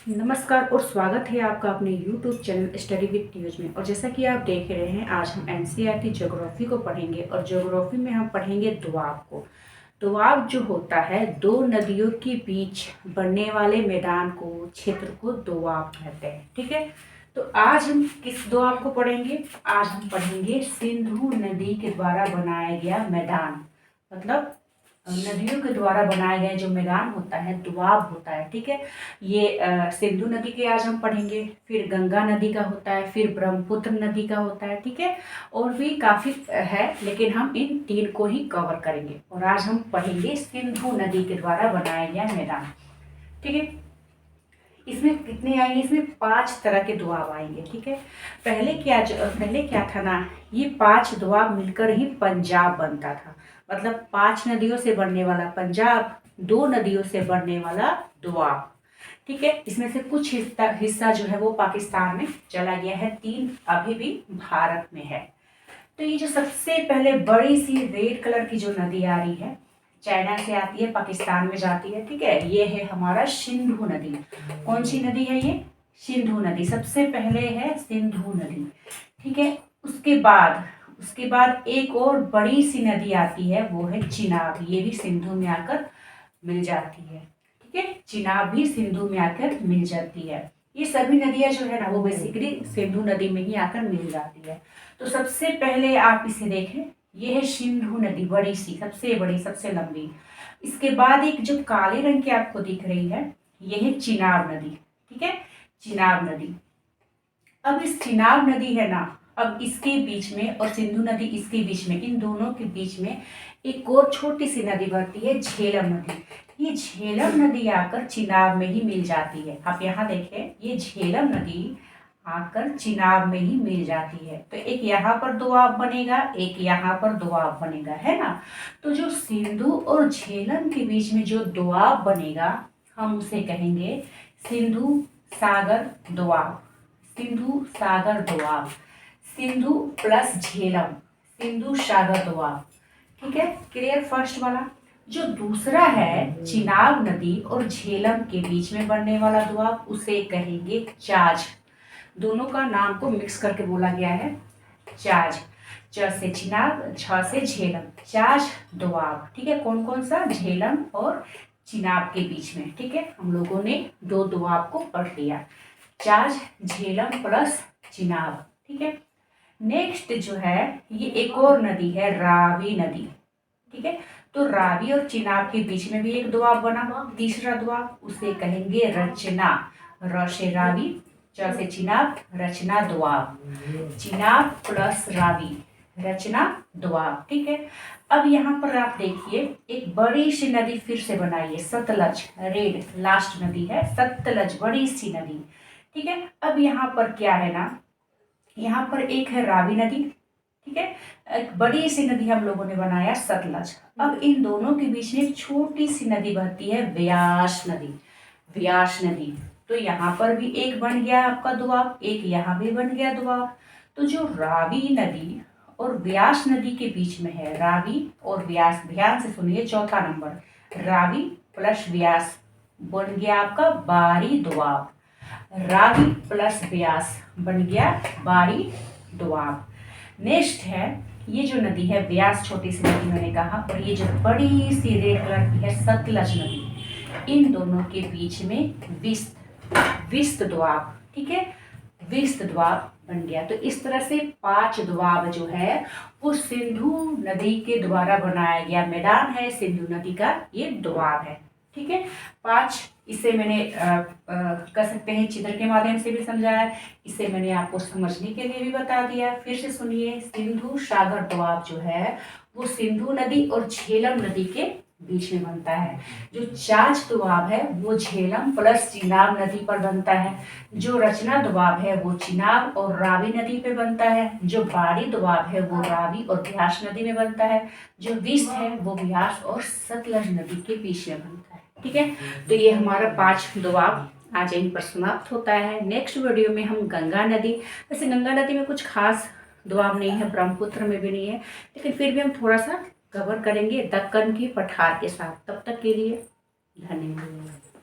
नमस्कार और स्वागत है आपका अपने YouTube channel study with news में। और जैसा कि आप देख रहे हैं, आज हम एनसीईआरटी ज्योग्राफी को पढ़ेंगे और ज्योग्राफी में हम पढ़ेंगे दोआब को। दोआब जो होता है, दो नदियों के बीच बनने वाले मैदान को, क्षेत्र को दोआब कहते हैं। ठीक है, तो आज हम किस दोआब को पढ़ेंगे? आज हम पढ़ेंगे सिंधु नदी के द्वारा बनाया गया मैदान। मतलब नदियों के द्वारा बनाए गए जो मैदान होता है, दोआब होता है। ठीक है, ये सिंधु नदी के आज हम पढ़ेंगे, फिर गंगा नदी का होता है, फिर ब्रह्मपुत्र नदी का होता है। ठीक है, और भी काफ़ी है, लेकिन हम इन तीन को ही कवर करेंगे। और आज हम पढ़ेंगे सिंधु नदी के द्वारा बनाया गया मैदान। ठीक है, इसमें कितने आएंगे? इसमें 5 तरह के दोआब आएंगे। ठीक है, पहले क्या था ना, ये 5 दोआब मिलकर ही पंजाब बनता था। मतलब 5 नदियों से बनने वाला पंजाब, 2 नदियों से बनने वाला दोआब। ठीक है, इसमें से कुछ हिस्सा जो है वो पाकिस्तान में चला गया है, 3 अभी भी भारत में है। तो ये जो सबसे पहले बड़ी सी रेड कलर की जो नदी आ रही है, चाइना से आती है, पाकिस्तान में जाती है। ठीक है, ये है हमारा सिंधु नदी। कौन सी नदी है ये? सिंधु नदी सबसे पहले है, सिंधु नदी। ठीक है, उसके बाद एक और बड़ी सी नदी आती है, वो है चिनाब। ये भी सिंधु में आकर मिल जाती है। ठीक है, चिनाब भी सिंधु में आकर मिल जाती है। ये सभी नदियां जो है ना, वो बेसिकली सिंधु नदी में ही आकर मिल जाती है। तो सबसे पहले आप इसे देखें, ये है सिंधु नदी, बड़ी सी, सबसे बड़ी, सबसे लंबी। इसके बाद एक जो काले रंग की आपको दिख रही है, ये है चिनाब नदी। ठीक है, चिनाब नदी। अब इस चिनाब नदी है ना, अब इसके बीच में और सिंधु नदी इसके बीच में, इन दोनों के बीच में एक और छोटी सी नदी बहती है, झेलम नदी। ये झेलम नदी आकर चिनाब में ही मिल जाती है। आप यहाँ देखें, ये झेलम नदी आकर चिनाब में ही मिल जाती है। तो एक यहाँ पर दोआब बनेगा, एक यहाँ पर दोआब बनेगा, है ना। तो जो सिंधु और झेलम के बीच में जो दोआब बनेगा, हम उसे कहेंगे सिंधु सागर दोआब। सिंधु सागर दोआब, सिंधु प्लस झेलम, सिंधु सागर दोआब। ठीक है, क्लियर? फर्स्ट वाला। जो दूसरा है चिनाब नदी और झेलम के बीच में बनने वाला दोआब, उसे कहेंगे चाज। दोनों का नाम को मिक्स करके बोला गया है, चाज। च से चिनाब, छ से झेलम, चाज दोआब। ठीक है, कौन कौन सा? झेलम और चिनाब के बीच में। ठीक है, हम लोगों ने 2 दोआब को पढ़ लिया, चाज, झेलम प्लस चिनाब। ठीक है, नेक्स्ट जो है, ये एक और नदी है, रावी नदी। ठीक है, तो रावी और चिनाब के बीच में भी एक दोआब बना, तीसरा दोआब, उसे कहेंगे रचना। र से रावी, च से चिनाब, रचना दोआब। चिनाब प्लस रावी, रचना दोआब। ठीक है, अब यहाँ पर आप देखिए, एक बड़ी सी नदी फिर से बनाई है, सतलज। रेड लास्ट नदी है, सतलज, बड़ी सी नदी। ठीक है, अब यहाँ पर क्या है ना, यहाँ पर एक है रावी नदी। ठीक है, एक बड़ी सी नदी हम लोगों ने बनाया, सतलज। अब इन दोनों के बीच में एक छोटी सी नदी बहती है, व्यास नदी। व्यास नदी, तो यहाँ पर भी एक बन गया आपका दोआब, एक यहाँ भी बन गया दोआब। तो जो रावी नदी और व्यास नदी के बीच में है, रावी और व्यास, ध्यान से सुनिए, चौथा नंबर, रावी प्लस व्यास बन गया आपका बारी दोआब। रावी प्लस व्यास बन गया बारी दोआब। नेक्स्ट है, ये जो नदी है, व्यास छोटी सी नदी मैंने कहा, और ये जो बड़ी सी रेड कलर की है, सतलज नदी, इन दोनों के बीच में विस्त दोआब। ठीक है, विस्त दोआब बन गया। तो इस तरह से 5 दोआब जो है वो सिंधु नदी के द्वारा बनाया गया मैदान है, सिंधु नदी का ये दोआब है। ठीक है, 5, इसे मैंने कह सकते हैं चित्र के माध्यम से भी समझाया, इसे मैंने आपको समझने के लिए भी बता दिया। फिर से सुनिए, सिंधु सागर दोआब जो है वो सिंधु नदी और झेलम नदी के बीच में बनता है। जो चाज दोआब है वो झेलम प्लस चिनाब नदी पर बनता है। जो रचना दोआब है वो चिनाब और रावी नदी पे बनता है। जो बारी दोआब है वो रावी और व्यास नदी में बनता है। जो विस्त है वो व्यास और सतलज नदी के बीच में बनता है। ठीक है, तो ये हमारा 5 दोआब आज यहीं पर समाप्त होता है। नेक्स्ट वीडियो में हम गंगा नदी, वैसे गंगा नदी में कुछ खास दोआब नहीं है, ब्रह्मपुत्र में भी नहीं है, लेकिन फिर भी हम थोड़ा सा कवर करेंगे दक्कन की पठार के साथ। तब तक के लिए धन्यवाद।